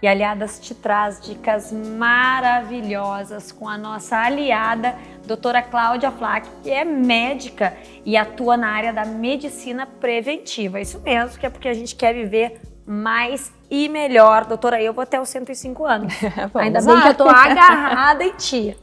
E Aliadas te traz dicas maravilhosas com a nossa aliada, doutora Cláudia Flach, que é médica e atua na área da medicina preventiva. Isso mesmo, que é porque a gente quer viver mais e melhor. Doutora, eu vou até os 105 anos. Ainda bem que eu tô agarrada em ti.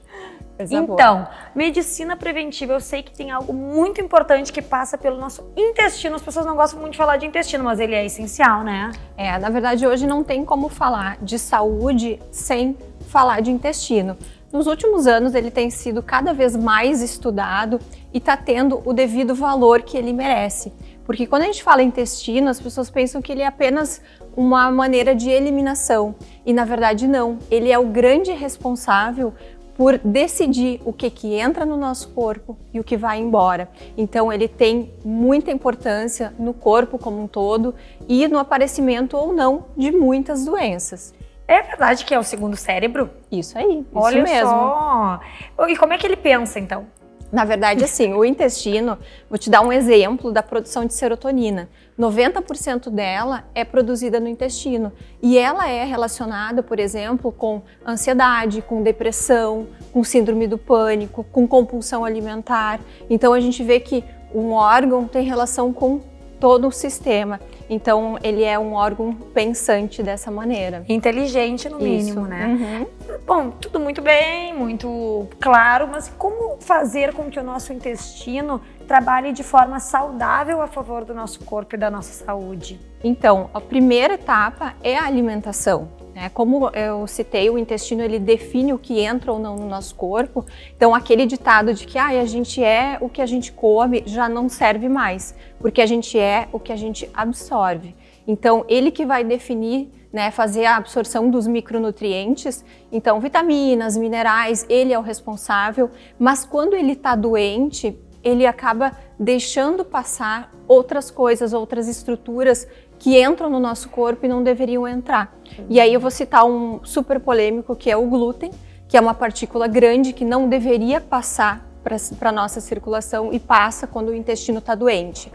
Então, medicina preventiva, eu sei que tem algo muito importante que passa pelo nosso intestino. As pessoas não gostam muito de falar de intestino, mas ele é essencial, né? Na verdade, hoje não tem como falar de saúde sem falar de intestino. Nos últimos anos, ele tem sido cada vez mais estudado e está tendo o devido valor que ele merece. Porque quando a gente fala intestino, as pessoas pensam que ele é apenas uma maneira de eliminação. E na verdade não, ele é o grande responsável por decidir o que entra no nosso corpo e o que vai embora. Então ele tem muita importância no corpo como um todo e no aparecimento ou não de muitas doenças. É verdade que é o segundo cérebro? Isso aí, Olha isso mesmo. Só! E como é que ele pensa então? Na verdade, assim, o intestino, vou te dar um exemplo da produção de serotonina. 90% dela é produzida no intestino e ela é relacionada, por exemplo, com ansiedade, com depressão, com síndrome do pânico, com compulsão alimentar. Então a gente vê que um órgão tem relação com todo o sistema. Então ele é um órgão pensante dessa maneira. Inteligente no mínimo, Isso. né? Uhum. Bom, tudo muito bem, muito claro, mas como fazer com que o nosso intestino trabalhe de forma saudável a favor do nosso corpo e da nossa saúde? Então, a primeira etapa é a alimentação. Como eu citei, o intestino ele define o que entra ou não no nosso corpo. Então, aquele ditado de que a gente é o que a gente come já não serve mais, porque a gente é o que a gente absorve. Então, ele que vai definir, fazer a absorção dos micronutrientes. Então, vitaminas, minerais, ele é o responsável. Mas quando ele está doente, ele acaba deixando passar outras coisas, outras estruturas que entram no nosso corpo e não deveriam entrar. E aí eu vou citar um super polêmico, que é o glúten, que é uma partícula grande que não deveria passar para a nossa circulação e passa quando o intestino está doente.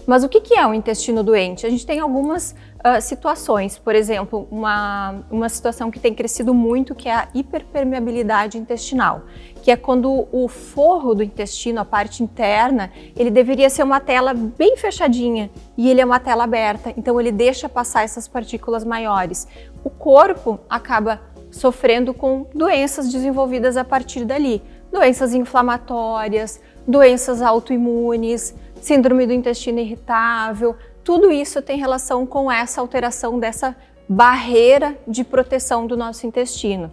Mas o que é um intestino doente? A gente tem algumas situações, por exemplo, uma situação que tem crescido muito, que é a hiperpermeabilidade intestinal, que é quando o forro do intestino, a parte interna, ele deveria ser uma tela bem fechadinha e ele é uma tela aberta, então ele deixa passar essas partículas maiores. O corpo acaba sofrendo com doenças desenvolvidas a partir dali, doenças inflamatórias, doenças autoimunes, síndrome do intestino irritável, tudo isso tem relação com essa alteração dessa barreira de proteção do nosso intestino.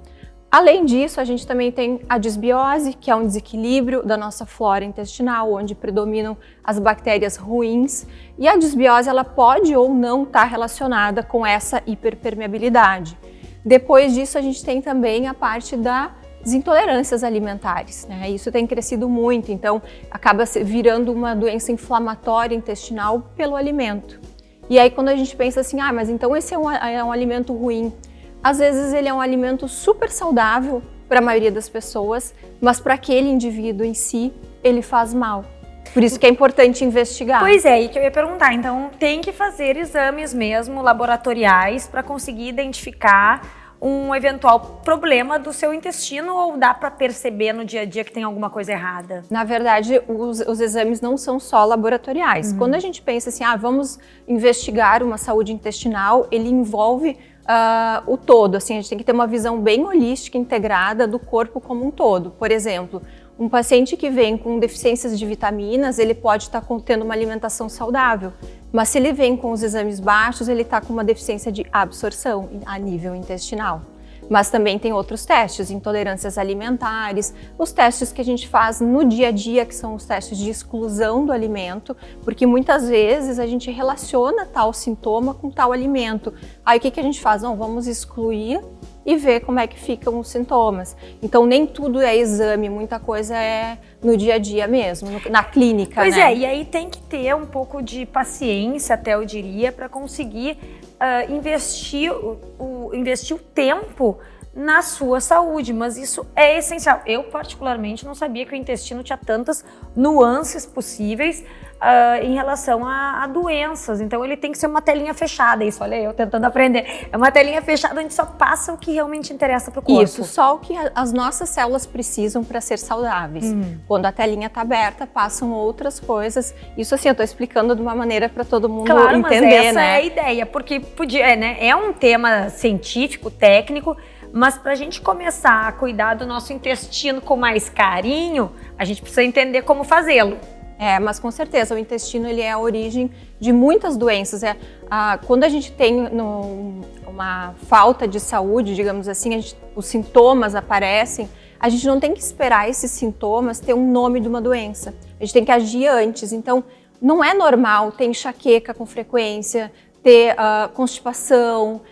Além disso, a gente também tem a disbiose, que é um desequilíbrio da nossa flora intestinal, onde predominam as bactérias ruins, e a disbiose ela pode ou não estar relacionada com essa hiperpermeabilidade. Depois disso, a gente tem também a parte das intolerâncias alimentares, Isso tem crescido muito, então acaba virando uma doença inflamatória intestinal pelo alimento. E aí quando a gente pensa assim, mas então esse é um alimento ruim, às vezes ele é um alimento super saudável para a maioria das pessoas, mas para aquele indivíduo em si, ele faz mal. Por isso que é importante investigar. Pois é, e que eu ia perguntar, então tem que fazer exames mesmo laboratoriais para conseguir identificar um eventual problema do seu intestino, ou dá para perceber no dia a dia que tem alguma coisa errada? Na verdade, os exames não são só laboratoriais. Quando a gente pensa assim, vamos investigar uma saúde intestinal, ele envolve o todo. Assim, a gente tem que ter uma visão bem holística, integrada do corpo como um todo. Por exemplo, um paciente que vem com deficiências de vitaminas, ele pode estar tendo uma alimentação saudável. Mas se ele vem com os exames baixos, ele está com uma deficiência de absorção a nível intestinal. Mas também tem outros testes, intolerâncias alimentares, os testes que a gente faz no dia a dia, que são os testes de exclusão do alimento, porque muitas vezes a gente relaciona tal sintoma com tal alimento. Aí o que a gente faz? Não, vamos excluir e ver como é que ficam os sintomas. Então nem tudo é exame, muita coisa é no dia a dia mesmo, na clínica, Pois é, e aí tem que ter um pouco de paciência, até eu diria, para conseguir investir o tempo na sua saúde, mas isso é essencial. Eu, particularmente, não sabia que o intestino tinha tantas nuances possíveis em relação a doenças. Então, ele tem que ser uma telinha fechada. Isso, olha eu tentando aprender. É uma telinha fechada onde só passa o que realmente interessa para o corpo. Isso, só o que as nossas células precisam para ser saudáveis. Quando a telinha está aberta, passam outras coisas. Isso assim, eu estou explicando de uma maneira para todo mundo entender, mas essa né? é a ideia, porque podia, né? É um tema científico, técnico, mas para a gente começar a cuidar do nosso intestino com mais carinho, a gente precisa entender como fazê-lo. Mas com certeza, o intestino ele é a origem de muitas doenças. Quando a gente tem uma falta de saúde, digamos assim, os sintomas aparecem, a gente não tem que esperar esses sintomas ter um nome de uma doença. A gente tem que agir antes. Então, não é normal ter enxaqueca com frequência, ter constipação,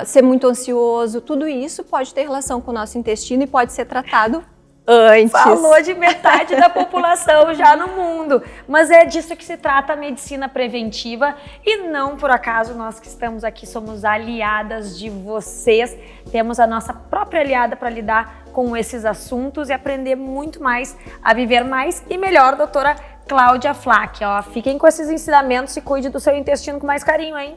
ser muito ansioso. Tudo isso pode ter relação com o nosso intestino e pode ser tratado antes. Falou de metade da população já no mundo, mas é disso que se trata a medicina preventiva e não por acaso nós que estamos aqui somos aliadas de vocês, temos a nossa própria aliada para lidar com esses assuntos e aprender muito mais a viver mais e melhor, doutora Cláudia Flach. Fiquem com esses ensinamentos e cuide do seu intestino com mais carinho, hein?